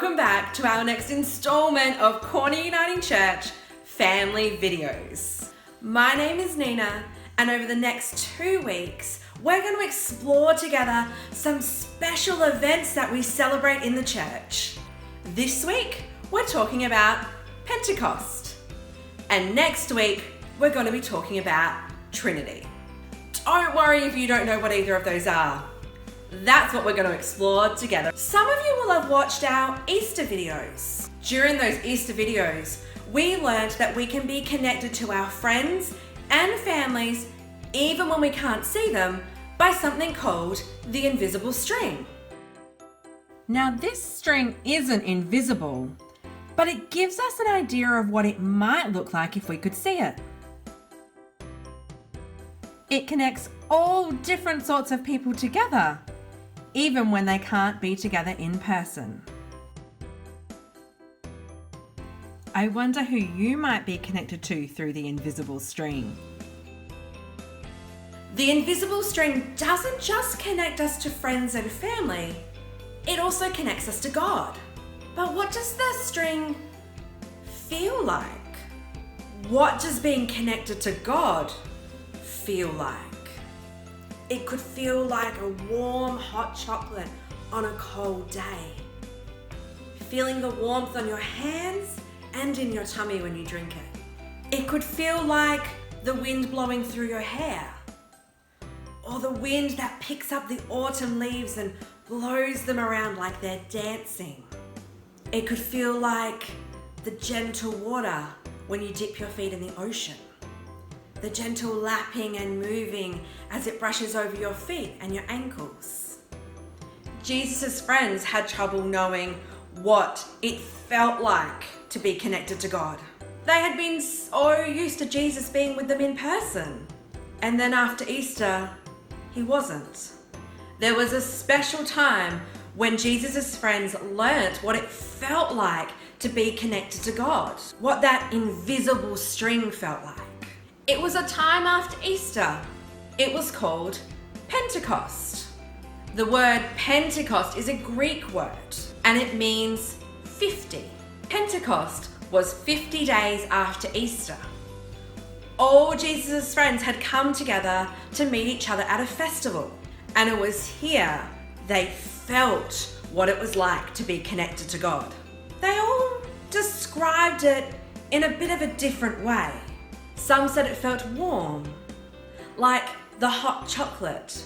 Welcome back to our next installment of Corner Uniting Church Family Videos. My name is Nina, and over the next 2 weeks, we're going to explore together some special events that we celebrate in the church. This week, we're talking about Pentecost. And next week, we're going to be talking about Trinity. Don't worry if you don't know what either of those are. That's what we're going to explore together. Some of you will have watched our Easter videos. During those Easter videos, we learned that we can be connected to our friends and families even when we can't see them by something called the invisible string. Now, this string isn't invisible, but it gives us an idea of what it might look like if we could see it. It connects all different sorts of people together, even when they can't be together in person. I wonder who you might be connected to through the invisible string. The invisible string doesn't just connect us to friends and family, it also connects us to God. But what does the string feel like? What does being connected to God feel like? It could feel like a warm, hot chocolate on a cold day. Feeling the warmth on your hands and in your tummy when you drink it. It could feel like the wind blowing through your hair, or the wind that picks up the autumn leaves and blows them around like they're dancing. It could feel like the gentle water when you dip your feet in the ocean. The gentle lapping and moving as it brushes over your feet and your ankles. Jesus' friends had trouble knowing what it felt like to be connected to God. They had been so used to Jesus being with them in person. And then after Easter, he wasn't. There was a special time when Jesus' friends learnt what it felt like to be connected to God, what that invisible string felt like. It was a time after Easter. It was called Pentecost. The word Pentecost is a Greek word, and it means 50. Pentecost was 50 days after Easter. All Jesus' friends had come together to meet each other at a festival, and it was here they felt what it was like to be connected to God. They all described it in a bit of a different way. Some said it felt warm, like the hot chocolate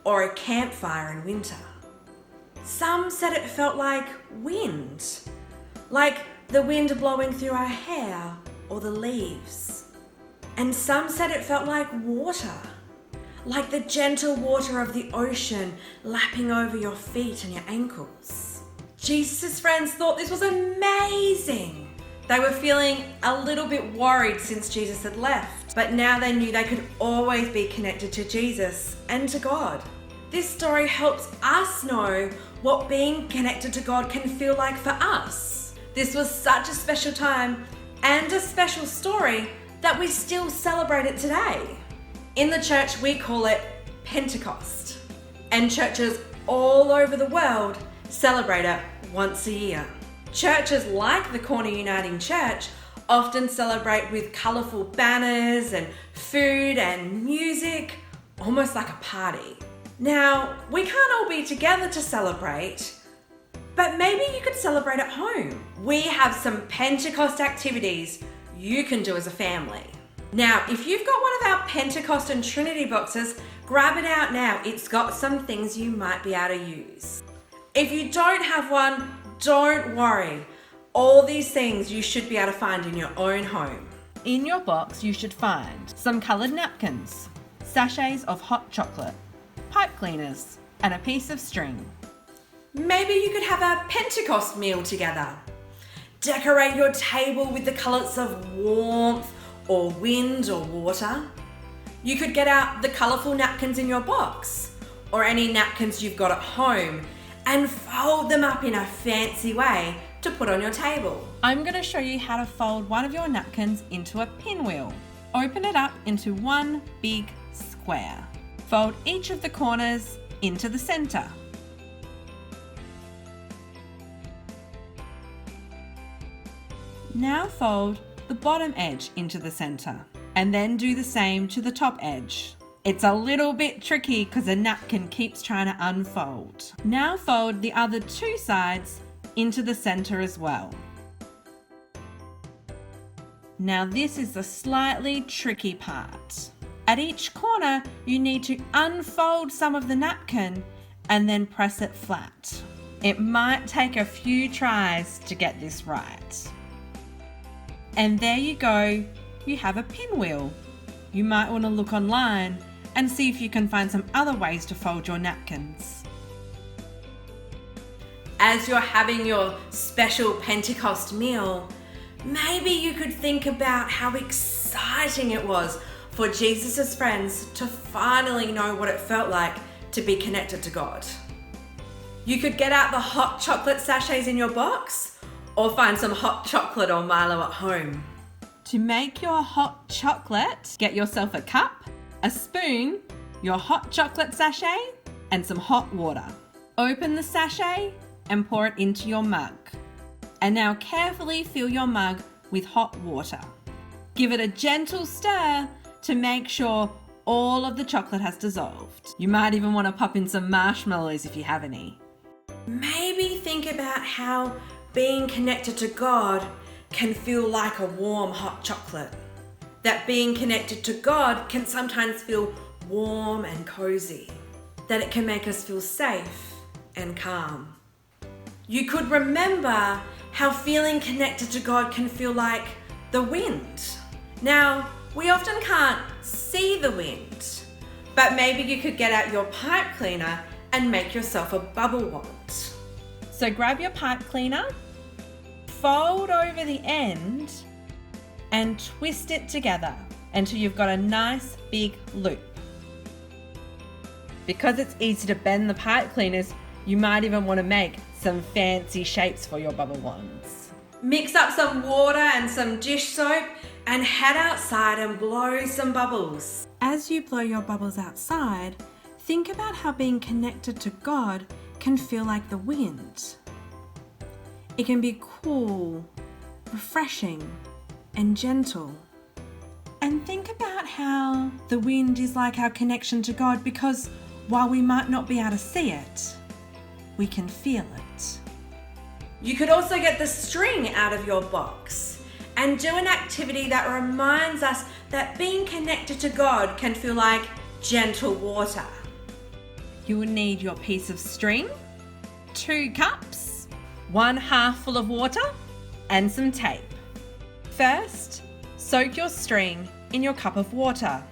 or a campfire in winter. Some said it felt like wind, like the wind blowing through our hair or the leaves. And some said it felt like water, like the gentle water of the ocean lapping over your feet and your ankles. Jesus' friends thought this was amazing. They were feeling a little bit worried since Jesus had left, but now they knew they could always be connected to Jesus and to God. This story helps us know what being connected to God can feel like for us. This was such a special time and a special story that we still celebrate it today. In the church, we call it Pentecost, and churches all over the world celebrate it once a year. Churches like the Corner Uniting Church often celebrate with colourful banners and food and music, almost like a party. Now, we can't all be together to celebrate, but maybe you could celebrate at home. We have some Pentecost activities you can do as a family. Now, if you've got one of our Pentecost and Trinity boxes, grab it out now. It's got some things you might be able to use. If you don't have one, don't worry. All these things you should be able to find in your own home. In your box, you should find some coloured napkins, sachets of hot chocolate, pipe cleaners, and a piece of string. Maybe you could have a Pentecost meal together. Decorate your table with the colours of warmth or wind or water. You could get out the colourful napkins in your box, or any napkins you've got at home, and fold them up in a fancy way to put on your table. I'm going to show you how to fold one of your napkins into a pinwheel. Open it up into one big square. Fold each of the corners into the centre. Now fold the bottom edge into the center and then do the same to the top edge. It's a little bit tricky because the napkin keeps trying to unfold. Now fold the other two sides into the center as well. Now this is the slightly tricky part. At each corner, you need to unfold some of the napkin and then press it flat. It might take a few tries to get this right. And there you go, you have a pinwheel. You might want to look online and see if you can find some other ways to fold your napkins. As you're having your special Pentecost meal, maybe you could think about how exciting it was for Jesus' friends to finally know what it felt like to be connected to God. You could get out the hot chocolate sachets in your box or find some hot chocolate or Milo at home. To make your hot chocolate, get yourself a cup, a spoon, your hot chocolate sachet, and some hot water. Open the sachet and pour it into your mug. And now carefully fill your mug with hot water. Give it a gentle stir to make sure all of the chocolate has dissolved. You might even want to pop in some marshmallows if you have any. Maybe think about how being connected to God can feel like a warm hot chocolate. That being connected to God can sometimes feel warm and cozy. That it can make us feel safe and calm. You could remember how feeling connected to God can feel like the wind. Now, we often can't see the wind, but maybe you could get out your pipe cleaner and make yourself a bubble wand. So grab your pipe cleaner, fold over the end, and twist it together until you've got a nice big loop. Because it's easy to bend the pipe cleaners, you might even want to make some fancy shapes for your bubble wands. Mix up some water and some dish soap and head outside and blow some bubbles. As you blow your bubbles outside, think about how being connected to God can feel like the wind. It can be cool, refreshing, and gentle. And think about how the wind is like our connection to God, because while we might not be able to see it, we can feel it. You could also get the string out of your box and do an activity that reminds us that being connected to God can feel like gentle water. You will need your piece of string, 2 cups, 1 half full of water, and some tape. First, soak your string in your cup of water.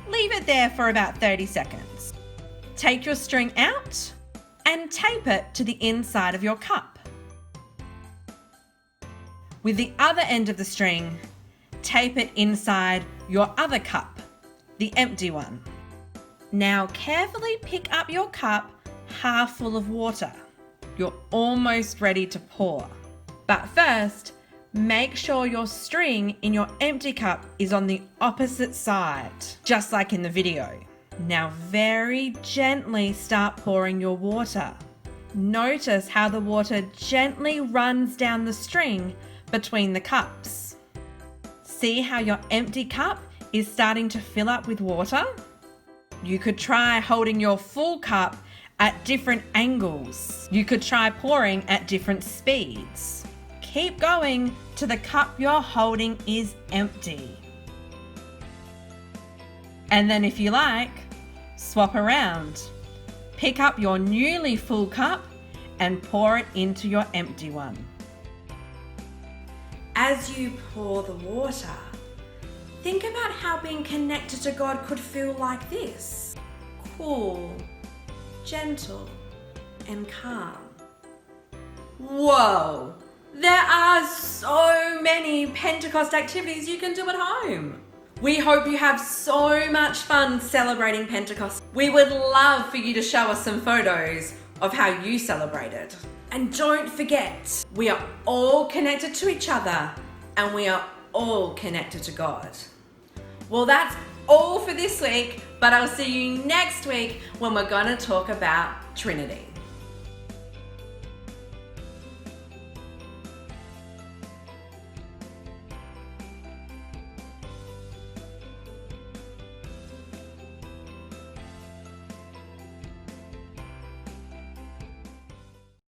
Leave it there for about 30 seconds. Take your string out and tape it to the inside of your cup. With the other end of the string, tape it inside your other cup, the empty one. Now carefully pick up your cup half full of water. You're almost ready to pour. But first, make sure your string in your empty cup is on the opposite side, just like in the video. Now very gently start pouring your water. Notice how the water gently runs down the string between the cups. See how your empty cup is starting to fill up with water? You could try holding your full cup at different angles. You could try pouring at different speeds. Keep going till the cup you're holding is empty. And then if you like, swap around. Pick up your newly full cup and pour it into your empty one. As you pour the water, think about how being connected to God could feel like this. Cool, gentle, and calm. Whoa! There are so many Pentecost activities you can do at home. We hope you have so much fun celebrating Pentecost. We would love for you to show us some photos of how you celebrated. And don't forget, we are all connected to each other and we are all connected to God. Well, that's all for this week, but I'll see you next week when we're going to talk about Trinity.